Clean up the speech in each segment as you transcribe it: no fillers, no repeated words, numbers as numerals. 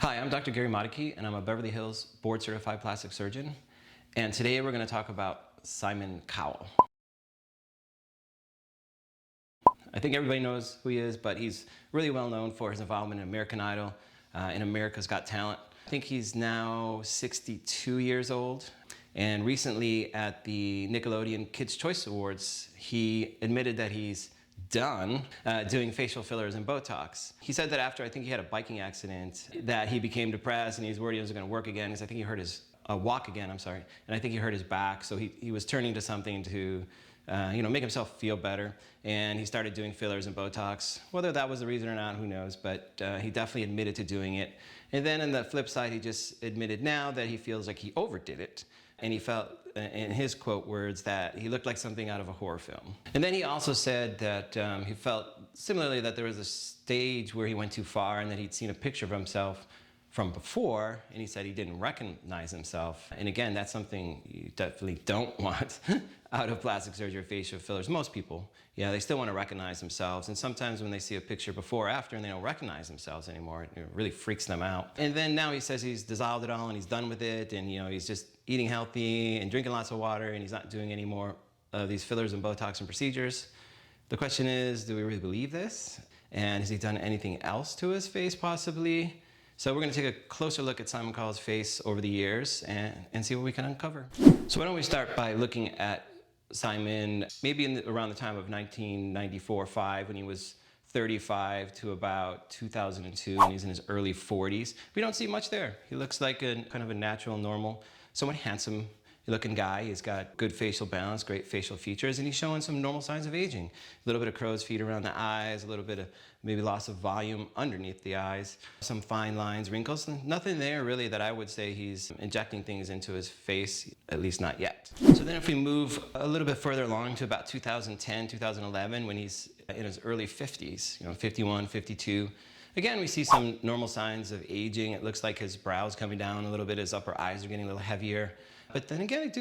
Hi, I'm Dr. Gary Motykie, and I'm a Beverly Hills board-certified plastic surgeon. And today we're going to talk about Simon Cowell. I think everybody knows who he is, but he's really well known for his involvement in American Idol, in America's Got Talent. I think he's now 62 years old. And recently at the Nickelodeon Kids' Choice Awards, he admitted that he's done doing facial fillers and Botox. He said that after, I think he had a biking accident, that he became depressed and he's worried he wasn't going to work again, because I think he hurt his walk again, and I think he hurt his back, so he was turning to something to make himself feel better, and he started doing fillers and Botox. Whether that was the reason or not, who knows, but he definitely admitted to doing it. And then on the flip side, he just admitted now that he feels like he overdid it. And he felt, in his quote words, that he looked like something out of a horror film. And then he also said that he felt similarly that there was a stage where he went too far and that he'd seen a picture of himself from before, and he said he didn't recognize himself. And again, that's something you definitely don't want out of plastic surgery or facial fillers. Most people, they still want to recognize themselves. And sometimes when they see a picture before or after and they don't recognize themselves anymore, it really freaks them out. And then now he says he's dissolved it all and he's done with it, and he's just eating healthy and drinking lots of water, and he's not doing any more of these fillers and Botox and procedures. The question is, do we really believe this? And has he done anything else to his face possibly? So we're going to take a closer look at Simon Cowell's face over the years and see what we can uncover. So why don't we start by looking at Simon maybe around the time of 1994-5, when he was 35 to about 2002, and he's in his early 40s. We don't see much there. He looks like kind of a natural, normal, somewhat handsome looking guy. He's got good facial balance, great facial features, and he's showing some normal signs of aging. A little bit of crow's feet around the eyes, a little bit of maybe loss of volume underneath the eyes, some fine lines, wrinkles, nothing there really that I would say he's injecting things into his face, at least not yet. So then if we move a little bit further along to about 2010, 2011, when he's in his early 50s, 51, 52, again, we see some normal signs of aging. It looks like his brow's coming down a little bit, his upper eyes are getting a little heavier. But then again,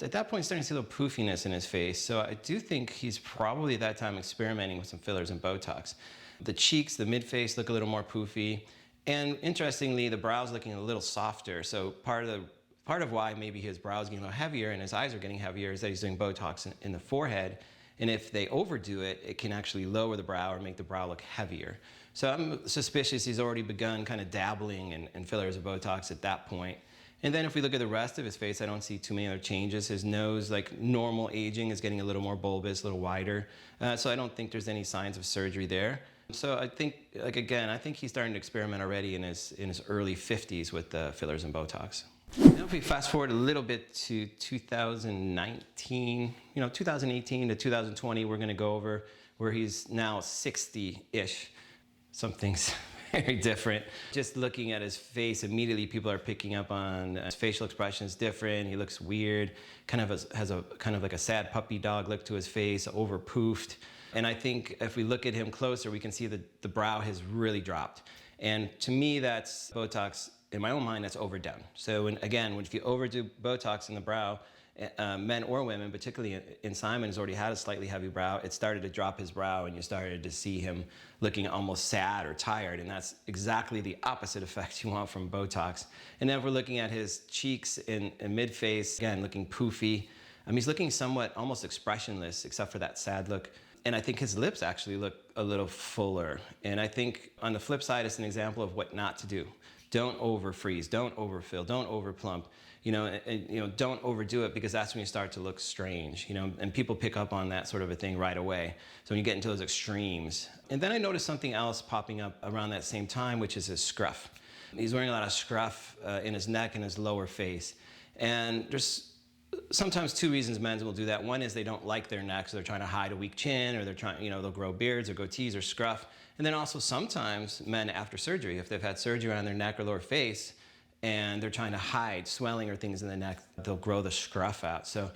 at that point, starting to see a little poofiness in his face. So I do think he's probably at that time experimenting with some fillers and Botox. The cheeks, the mid-face look a little more poofy. And interestingly, the brow's looking a little softer. So part of why maybe his brow's getting a little heavier and his eyes are getting heavier is that he's doing Botox in the forehead. And if they overdo it, it can actually lower the brow or make the brow look heavier. So I'm suspicious he's already begun kind of dabbling in fillers or Botox at that point. And then if we look at the rest of his face, I don't see too many other changes. His nose, like normal aging, is getting a little more bulbous, a little wider. So I don't think there's any signs of surgery there. So I think, I think he's starting to experiment already in his early 50s with fillers and Botox. Now if we fast forward a little bit to 2019, 2018 to 2020, we're gonna go over where he's now 60-ish. Something's very different. Just looking at his face, immediately people are picking up on his facial expression is different. He looks weird, has a kind of like a sad puppy dog look to his face, over poofed. And I think if we look at him closer, we can see that the brow has really dropped. And to me, that's Botox, in my own mind, that's overdone. So if you overdo Botox in the brow, men or women, particularly in Simon, has already had a slightly heavy brow. It started to drop his brow, and you started to see him looking almost sad or tired, and that's exactly the opposite effect you want from Botox. And then if we're looking at his cheeks and mid-face, again, looking poofy. He's looking somewhat almost expressionless, except for that sad look. And I think his lips actually look a little fuller. And I think on the flip side, it's an example of what not to do. Don't over-freeze, don't overfill, don't over-plump. Don't overdo it, because that's when you start to look strange, and people pick up on that sort of a thing right away. So when you get into those extremes. And then I noticed something else popping up around that same time, which is his scruff. He's wearing a lot of scruff in his neck and his lower face. And there's sometimes two reasons men will do that. One is they don't like their neck, so they're trying to hide a weak chin, or they're trying, they'll grow beards or goatees or scruff. And then also sometimes men after surgery, if they've had surgery on their neck or lower face, and they're trying to hide swelling or things in the neck, they'll grow the scruff out. So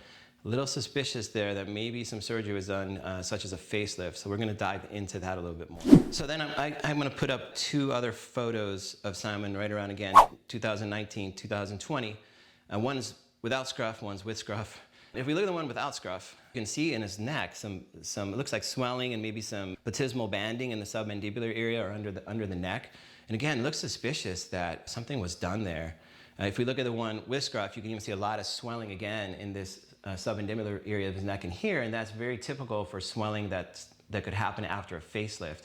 a little suspicious there that maybe some surgery was done, such as a facelift. So we're going to dive into that a little bit more. So then I'm going to put up two other photos of Simon right around, again, 2019, 2020. One's without scruff, one's with scruff. If we look at the one without scruff, you can see in his neck some it looks like swelling and maybe some platysmal banding in the submandibular area or under the neck. And again, it looks suspicious that something was done there. If we look at the one with scruff, you can even see a lot of swelling again in this subindibular area of his neck and here, and that's very typical for swelling that could happen after a facelift.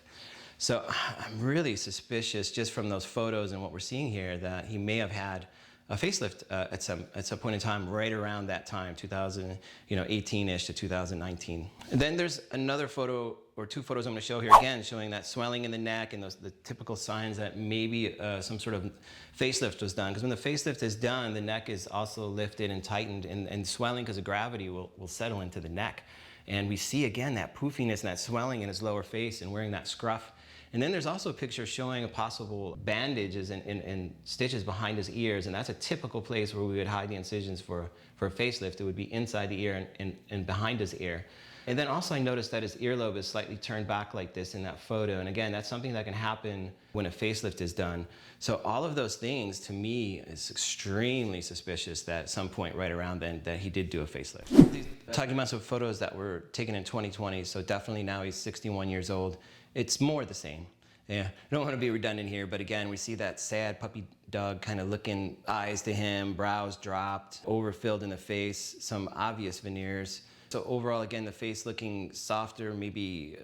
So I'm really suspicious just from those photos and what we're seeing here that he may have had a facelift at some point in time right around that time, 2018-ish to 2019. And then there's another photo or two photos I'm going to show here again showing that swelling in the neck and the typical signs that maybe some sort of facelift was done. Because when the facelift is done, the neck is also lifted and tightened, and swelling because of gravity will settle into the neck. And we see again that poofiness and that swelling in his lower face and wearing that scruff. And then there's also a picture showing a possible bandages and stitches behind his ears, and that's a typical place where we would hide the incisions for a facelift. It would be inside the ear and behind his ear. And then also I noticed that his earlobe is slightly turned back like this in that photo. And again, that's something that can happen when a facelift is done. So all of those things, to me, is extremely suspicious that at some point right around then that he did do a facelift. Talking about some photos that were taken in 2020, so definitely now he's 61 years old. It's more the same. Yeah, I don't want to be redundant here, but again, we see that sad puppy dog kind of looking eyes to him, brows dropped, overfilled in the face, some obvious veneers. So overall, again, the face looking softer, maybe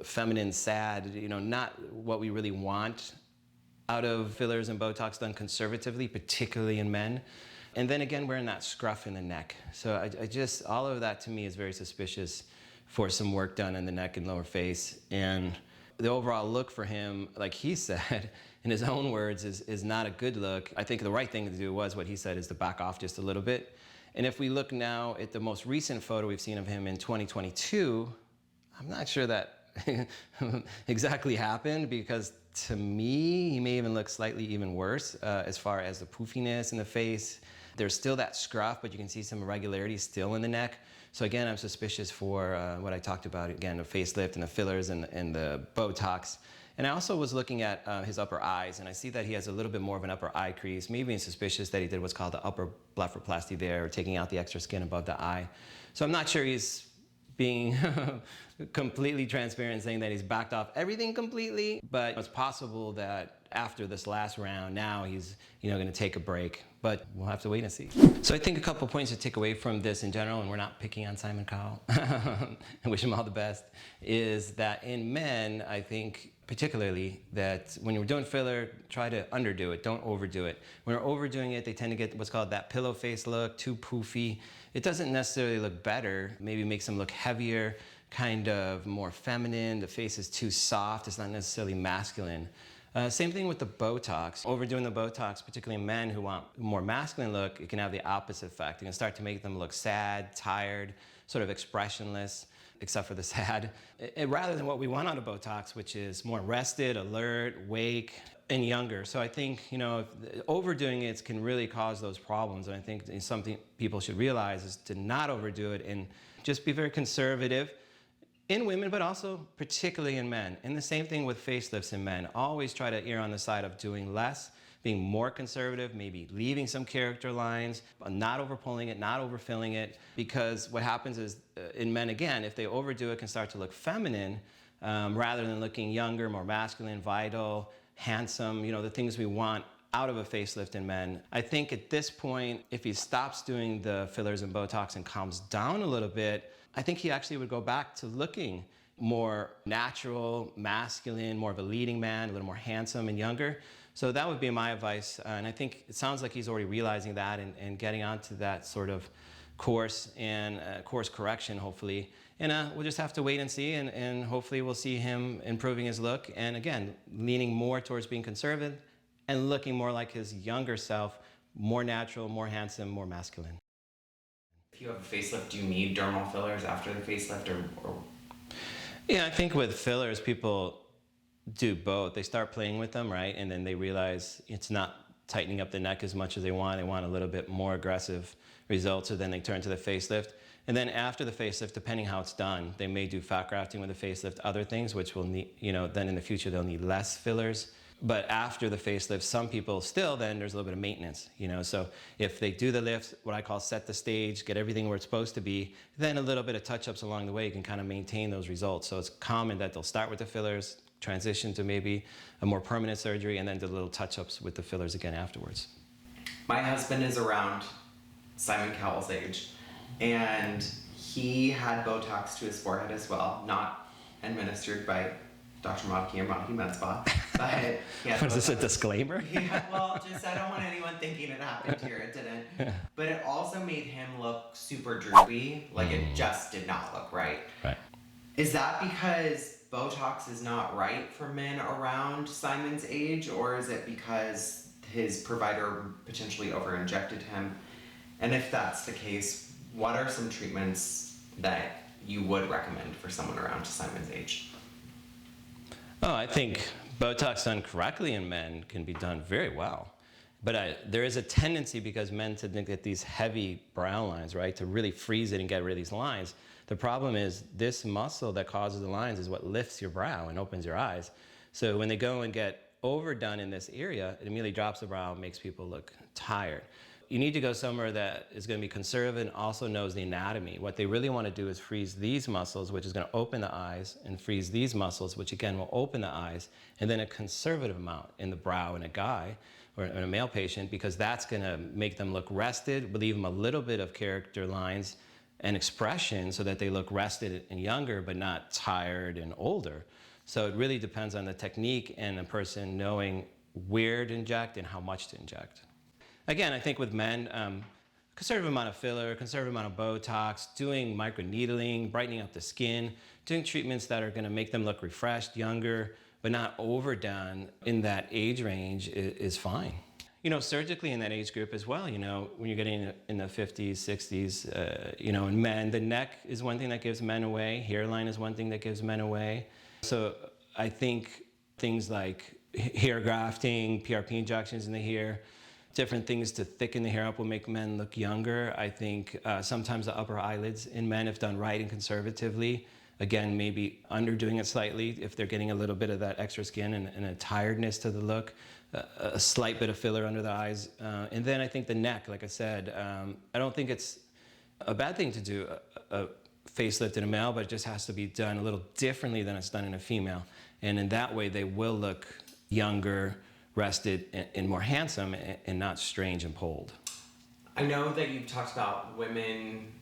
feminine, sad, not what we really want out of fillers and Botox done conservatively, particularly in men. And then again, wearing that scruff in the neck. So I just, all of that to me is very suspicious for some work done in the neck and lower face. And the overall look for him, like he said, in his own words, is not a good look. I think the right thing to do was what he said, is to back off just a little bit. And if we look now at the most recent photo we've seen of him in 2022, I'm not sure that exactly happened, because to me, he may even look slightly even worse as far as the poofiness in the face. There's still that scruff, but you can see some irregularities still in the neck. So again, I'm suspicious for what I talked about, again, the facelift and the fillers and the Botox. And I also was looking at his upper eyes, and I see that he has a little bit more of an upper eye crease, maybe being suspicious that he did what's called the upper blepharoplasty there, or taking out the extra skin above the eye. So I'm not sure he's being completely transparent, saying that he's backed off everything completely, but it's possible that after this last round, now he's going to take a break, but we'll have to wait and see. So I think a couple points to take away from this in general, and we're not picking on Simon Cowell, and wish him all the best, is that in men, I think particularly that when you're doing filler, try to underdo it, don't overdo it. When you're overdoing it, they tend to get what's called that pillow face look, too poofy. It doesn't necessarily look better, maybe makes them look heavier, kind of more feminine. The face is too soft, it's not necessarily masculine. Same thing with the Botox. Overdoing the Botox, particularly in men who want a more masculine look, it can have the opposite effect. It can start to make them look sad, tired, sort of expressionless, except for the sad, rather than what we want out of Botox, which is more rested, alert, awake, and younger. So I think, overdoing it can really cause those problems. And I think it's something people should realize is to not overdo it and just be very conservative in women, but also particularly in men. And the same thing with facelifts in men. Always try to err on the side of doing less, being more conservative, maybe leaving some character lines, not overpulling it, not overfilling it, because what happens is in men, again, if they overdo it, can start to look feminine rather than looking younger, more masculine, vital, handsome, the things we want out of a facelift in men. I think at this point, if he stops doing the fillers and Botox and calms down a little bit, I think he actually would go back to looking more natural, masculine, more of a leading man, a little more handsome and younger. So that would be my advice. And I think it sounds like he's already realizing that and getting onto that sort of course and course correction, hopefully. And we'll just have to wait and see, and hopefully we'll see him improving his look. And again, leaning more towards being conservative and looking more like his younger self, more natural, more handsome, more masculine. If you have a facelift, do you need dermal fillers after the facelift, or? Yeah, I think with fillers, people do both. They start playing with them, right? And then they realize it's not tightening up the neck as much as they want. They want a little bit more aggressive results, so then they turn to the facelift. And then after the facelift, depending how it's done, they may do fat grafting with the facelift, other things, which will need, then in the future, they'll need less fillers. But after the facelift, some people still, then there's a little bit of maintenance, So if they do the lift, what I call set the stage, get everything where it's supposed to be, then a little bit of touch-ups along the way can kind of maintain those results. So it's common that they'll start with the fillers, transition to maybe a more permanent surgery, and then did little touch-ups with the fillers again afterwards. My husband is around Simon Cowell's age, and he had Botox to his forehead as well, not administered by Dr. Motykie or Motykie Med Spa, but he had Was this a Botox. disclaimer? Yeah, well, just I don't want anyone thinking it happened here. It didn't. But it also made him look super droopy. Like it just did not look right. Right. Is that because Botox is not right for men around Simon's age, or is it because his provider potentially over-injected him? And if that's the case, what are some treatments that you would recommend for someone around Simon's age? Oh, I think Botox done correctly in men can be done very well. But there is a tendency, because men tend to get these heavy brow lines, right, to really freeze it and get rid of these lines. The problem is this muscle that causes the lines is what lifts your brow and opens your eyes. So when they go and get overdone in this area, it immediately drops the brow and makes people look tired. You need to go somewhere that is going to be conservative and also knows the anatomy. What they really want to do is freeze these muscles, which is going to open the eyes, and freeze these muscles, which again will open the eyes, and then a conservative amount in the brow in a guy or in a male patient, because that's going to make them look rested, but leave them a little bit of character lines and expression so that they look rested and younger, but not tired and older. So it really depends on the technique and the person knowing where to inject and how much to inject. Again, I think with men, conservative amount of filler, conservative amount of Botox, doing microneedling, brightening up the skin, doing treatments that are going to make them look refreshed, younger, but not overdone in that age range is fine. You know, surgically in that age group as well, you know, when you're getting in the 50s, 60s, you know, in men, the neck is one thing that gives men away, hairline is one thing that gives men away. So I think things like hair grafting, PRP injections in the hair, different things to thicken the hair up will make men look younger. I think sometimes the upper eyelids in men, if done right and conservatively, again, maybe underdoing it slightly if they're getting a little bit of that extra skin and a tiredness to the look, a slight bit of filler under the eyes. And then I think the neck, like I said, I don't think it's a bad thing to do a facelift in a male, but it just has to be done a little differently than it's done in a female. And in that way, they will look younger, rested, and more handsome, and not strange and pulled. I know that you've talked about women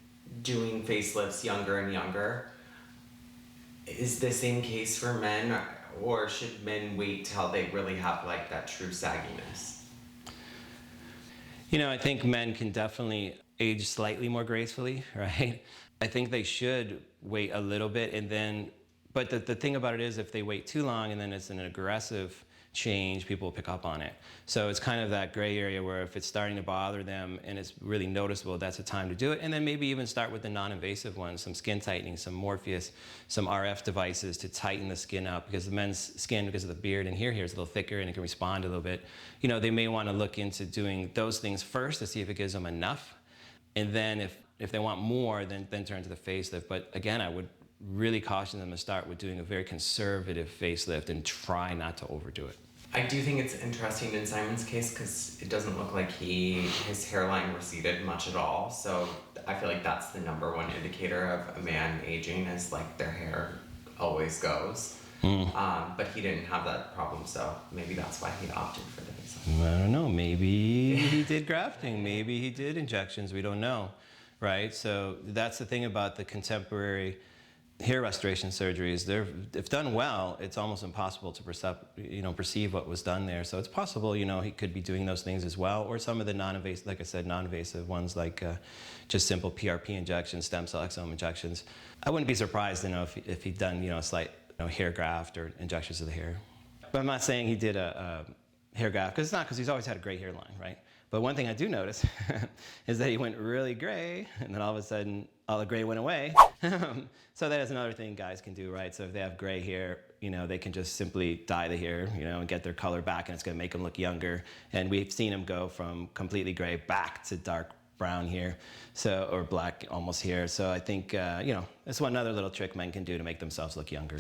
doing facelifts younger and younger. Is the same case for men, or should men wait till they really have like that true sagginess? You know, I think men can definitely age slightly more gracefully, right? I think they should wait a little bit, and then, but the thing about it is, if they wait too long and then it's an aggressive change, people will pick up on it. So it's kind of that gray area where if it's starting to bother them and it's really noticeable, that's the time to do it. And then maybe even start with the non-invasive ones, some skin tightening, some Morpheus, some RF devices to tighten the skin up, because the men's skin, because of the beard and hair here, is a little thicker and it can respond a little bit. You know, they may want to look into doing those things first to see if it gives them enough. And then if they want more, then turn to the facelift. But again, I would really caution them to start with doing a very conservative facelift and try not to overdo it. I do think it's interesting in Simon's case because it doesn't look like his hairline receded much at all. So I feel like that's the number one indicator of a man aging, is like their hair always goes. But he didn't have that problem, so maybe that's why he opted for the facelift. I don't know, maybe he did grafting, maybe he did injections, we don't know, right? So that's the thing about the contemporary hair restoration surgeries. If done well, it's almost impossible to perceive what was done there. So it's possible, you know, he could be doing those things as well, or some of the non-invasive, like I said, non-invasive ones, like just simple PRP injections, stem cell exome injections. I wouldn't be surprised, you know, if he'd done, you know, a slight, you know, hair graft or injections of the hair. But I'm not saying he did a hair graft, because it's not, because he's always had a gray hairline, right? But one thing I do notice is that he went really gray, and then all of a sudden, all the gray went away. So that is another thing guys can do, right? So if they have gray hair, you know, they can just simply dye the hair, you know, and get their color back, and it's gonna make them look younger. And we've seen them go from completely gray back to dark brown hair, or black almost hair. So I think, you know, that's one other little trick men can do to make themselves look younger.